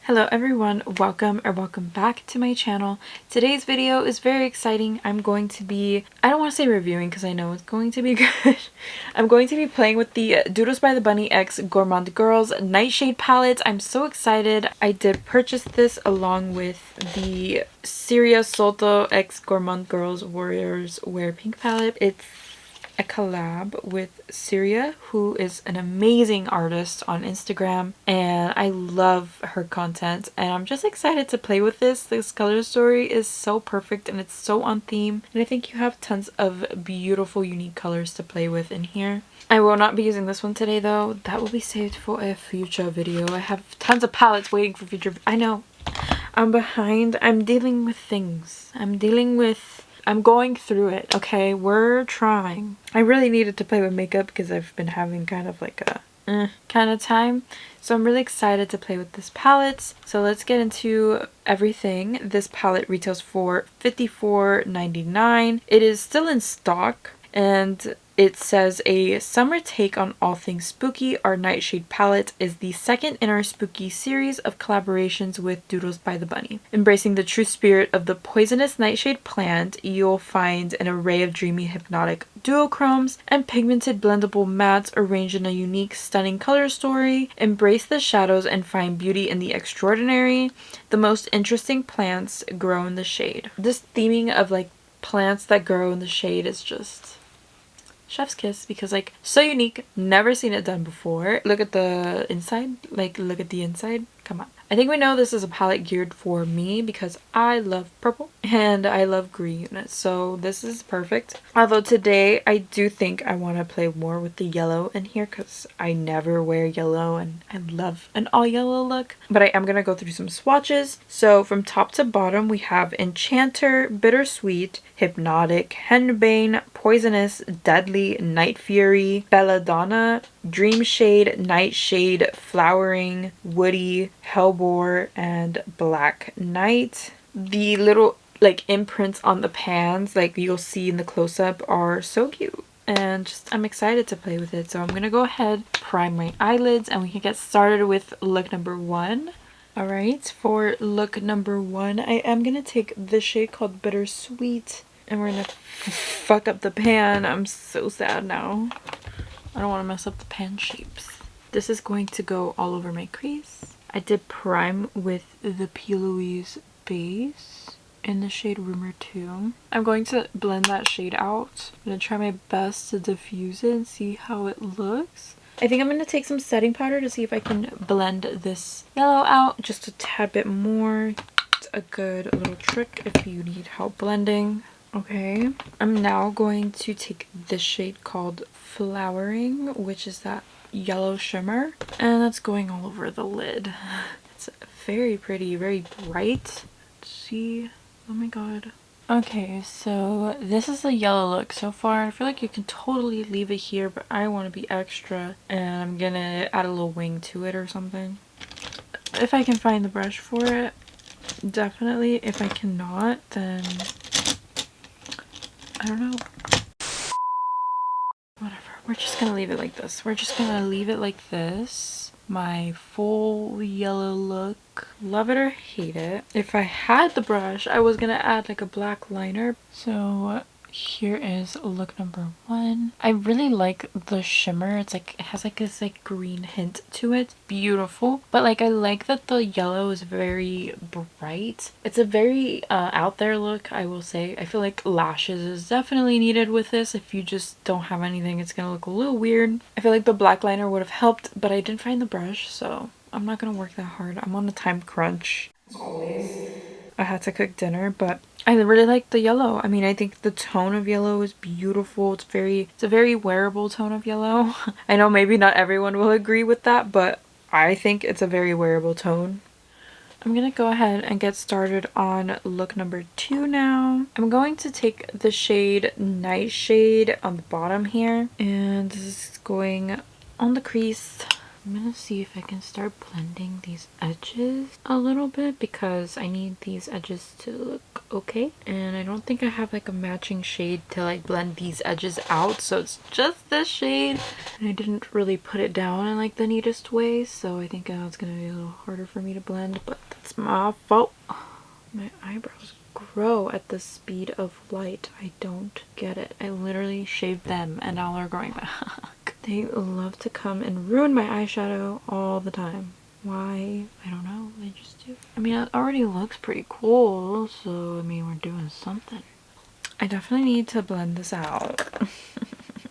Hello everyone, welcome back to my channel. Today's video is very exciting. I'm going to be, I don't want to say reviewing because I know it's going to be good. I'm going to be playing with the Doodles by the Bunny X Gourmande Girls Nightshade palette. I'm so excited. I did purchase this along with the Syria Solto X Gourmande Girls Warriors Wear Pink palette. It's a collab with Syria, who is an amazing artist on Instagram, and I love her content, and I'm just excited to play with this. This color story is so perfect and it's so on theme, and I think you have tons of beautiful unique colors to play with in here. I will not be using this one today though. That will be saved for a future video. I have tons of palettes waiting for future. I know I'm behind. I'm dealing with things. I'm going through it, okay? We're trying. I really needed to play with makeup because I've been having kind of like a kind of time. So I'm really excited to play with this palette. So let's get into everything. This palette retails for $54.99. It is still in stock, and it says a summer take on all things spooky. Our Nightshade palette is the second in our spooky series of collaborations with Doodles by the Bunny. Embracing the true spirit of the poisonous nightshade plant, you'll find an array of dreamy hypnotic duochromes and pigmented blendable mattes arranged in a unique, stunning color story. Embrace the shadows and find beauty in the extraordinary. The most interesting plants grow in the shade. This theming of like plants that grow in the shade is just chef's kiss, because like so unique, never seen it done before. Look at the inside, like look at the inside, come on. I think we know this is a palette geared for me because I love purple and I love green units, so this is perfect. Although today I do think I want to play more with the yellow in here because I never wear yellow and I love an all yellow look. But I am going to go through some swatches. So from top to bottom we have Enchanter, Bittersweet, Hypnotic, Henbane, Poisonous, Deadly, Night Fury, Belladonna, Dream Shade, Nightshade, Flowering, Woody, Hellbore, and Black Knight. The little like imprints on the pans, like you'll see in the close-up, are so cute. And just I'm excited to play with it. So I'm gonna go ahead, prime my eyelids, and we can get started with look number one. Alright, for look number one, I am gonna take this shade called Bittersweet, and we're gonna fuck up the pan. I'm so sad now. I don't want to mess up the pan shapes. This is going to go all over my crease. I did prime with the P. Louise base in the shade Rumor 2. I'm going to blend that shade out. I'm going to try my best to diffuse it and see how it looks. I think I'm going to take some setting powder to see if I can blend this yellow out just a tad bit more. It's a good little trick if you need help blending. Okay, I'm now going to take this shade called Flowering, which is that yellow shimmer, and that's going all over the lid. It's very pretty, very bright. Let's see, oh my god. Okay, so this is the yellow look so far. I feel like you can totally leave it here, but I want to be extra, and I'm gonna add a little wing to it or something. If I can find the brush for it, definitely. If I cannot, then I don't know. Whatever. We're just gonna leave it like this. We're just gonna leave it like this. My full yellow look. Love it or hate it. If I had the brush, I was gonna add like a black liner. So here is look number one. I really like the shimmer. It's like, it has like this like green hint to it. Beautiful. But like I like that the yellow is very bright. It's a very out there look, I will say. I feel like lashes is definitely needed with this. If you just don't have anything, it's gonna look a little weird. I feel like the black liner would have helped, but I didn't find the brush, so I'm not gonna work that hard. I'm on a time crunch as always. I had to cook dinner, but I really like the yellow. I mean, I think the tone of yellow is beautiful. It's a very wearable tone of yellow. I know maybe not everyone will agree with that, but I think it's a very wearable tone. I'm gonna go ahead and get started on look number two now. I'm going to take the shade Nightshade on the bottom here, and this is going on the crease. I'm gonna see if I can start blending these edges a little bit because I need these edges to look okay, and I don't think I have like a matching shade to like blend these edges out, so it's just this shade, and I didn't really put it down in like the neatest way, so I think it's gonna be a little harder for me to blend, but my fault. My eyebrows grow at the speed of light. I don't get it. I literally shaved them and now they're growing back. They love to come and ruin my eyeshadow all the time. Why? I don't know. They just do. I mean, it already looks pretty cool, so I mean, we're doing something. I definitely need to blend this out.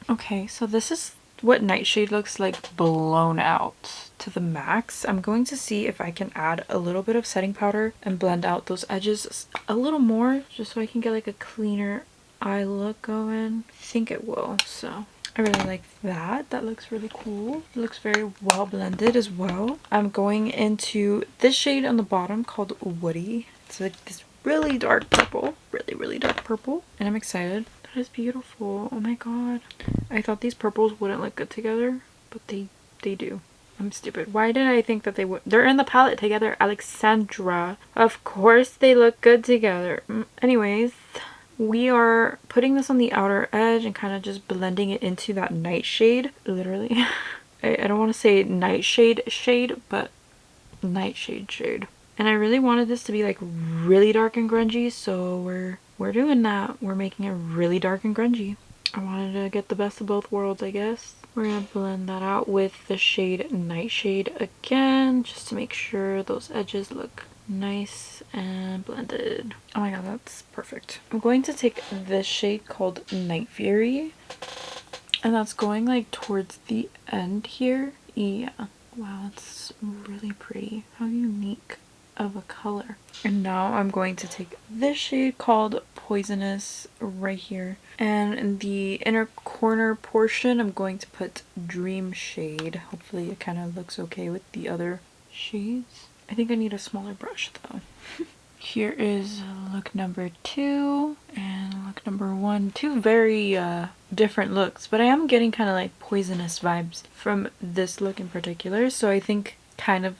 Okay, so this is what Nightshade looks like blown out to the max. I'm going to see if I can add a little bit of setting powder and blend out those edges a little more just so I can get like a cleaner eye look going. I think it will, so I really like that. That looks really cool. It looks very well blended as well. I'm going into this shade on the bottom called Woody. It's like this really dark purple, really dark purple, and I'm excited. That is beautiful. Oh my god. I thought these purples wouldn't look good together, but they do. I'm stupid. Why did I think that they would? They're in the palette together, Alexandra. Of course they look good together. Anyways, we are putting this on the outer edge and kind of just blending it into that Nightshade. Literally. I don't want to say Nightshade shade, but Nightshade shade. And I really wanted this to be like really dark and grungy, so we're doing that. We're making it really dark and grungy. I wanted to get the best of both worlds, I guess. We're gonna blend that out with the shade Nightshade again, just to make sure those edges look nice and blended. Oh my god, that's perfect. I'm going to take this shade called Night Fury, and that's going like towards the end here. Yeah. Wow, it's really pretty. How unique of a color. And now I'm going to take this shade called Poisonous right here, and in the inner corner portion I'm going to put Dream Shade. Hopefully it kind of looks okay with the other shades. I think I need a smaller brush though. Here is look number 2 and look number 1. Two very different looks, but I am getting kind of like poisonous vibes from this look in particular, so I think kind of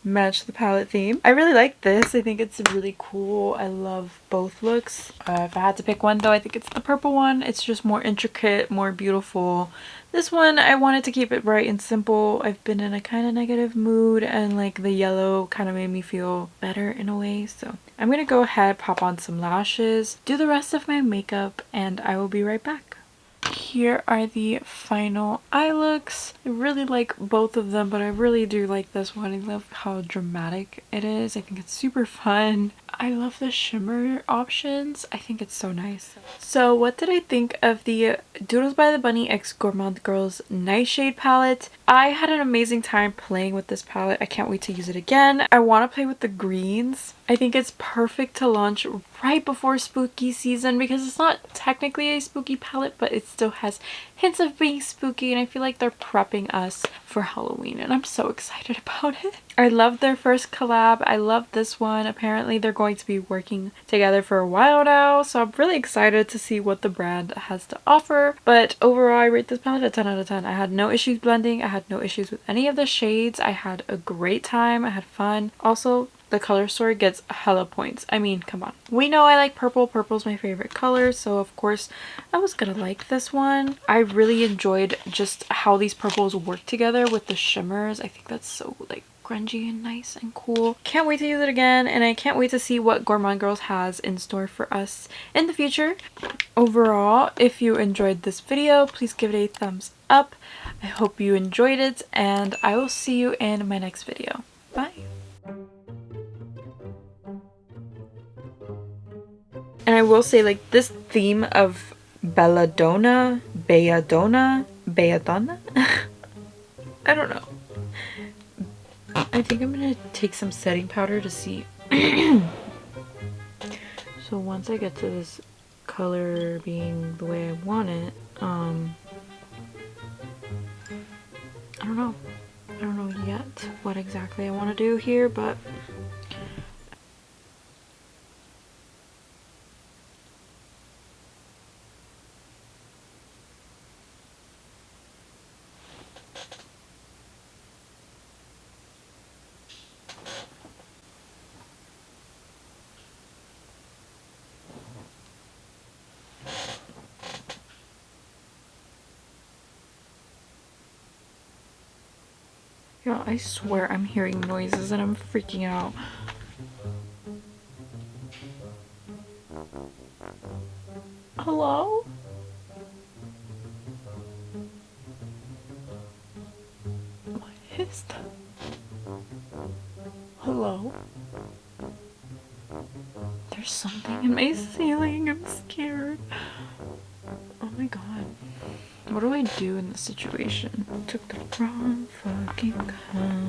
match the palette theme. I really like this. I think it's really cool. I love both looks. If I had to pick one though, I think it's the purple one. It's just more intricate, more beautiful. This one, I wanted to keep it bright and simple. I've been in a kind of negative mood and like the yellow kind of made me feel better in a way. So I'm gonna go ahead, pop on some lashes, do the rest of my makeup, and I will be right back. Here are the final eye looks. I really like both of them, but I really do like this one. I love how dramatic it is. I think it's super fun. I love the shimmer options. I think it's so nice. So what did I think of the Doodles by the Bunny x Gourmande Girls Nightshade palette? I had an amazing time playing with this palette. I can't wait to use it again. I want to play with the greens. I think it's perfect to launch right before spooky season because it's not technically a spooky palette, but it still has hints of being spooky, and I feel like they're prepping us for Halloween and I'm so excited about it. I love their first collab. I love this one. Apparently they're going to be working together for a while now, so I'm really excited to see what the brand has to offer. But overall, I rate this palette a 10 out of 10. I had no issues blending. I had no issues with any of the shades. I had a great time. I had fun. Also, the color story gets hella points. I mean, come on. We know I like purple. Purple's my favorite color, so of course I was gonna like this one. I really enjoyed just how these purples work together with the shimmers. I think that's so like grungy and nice and cool. Can't wait to use it again, and I can't wait to see what Gourmande Girls has in store for us in the future. Overall, if you enjoyed this video, please give it a thumbs up. I hope you enjoyed it, and I will see you in my next video. Bye! And I will say, like, this theme of belladonna, I don't know. I think I'm gonna take some setting powder to see. So once I get to this color being the way I want it, I don't know. I don't know yet what exactly I want to do here, but yeah, I swear I'm hearing noises and I'm freaking out. Hello? What is that? Hello? There's something in my ceiling. I'm scared. Oh my god. What do I do in this situation? Took the wrong fucking color.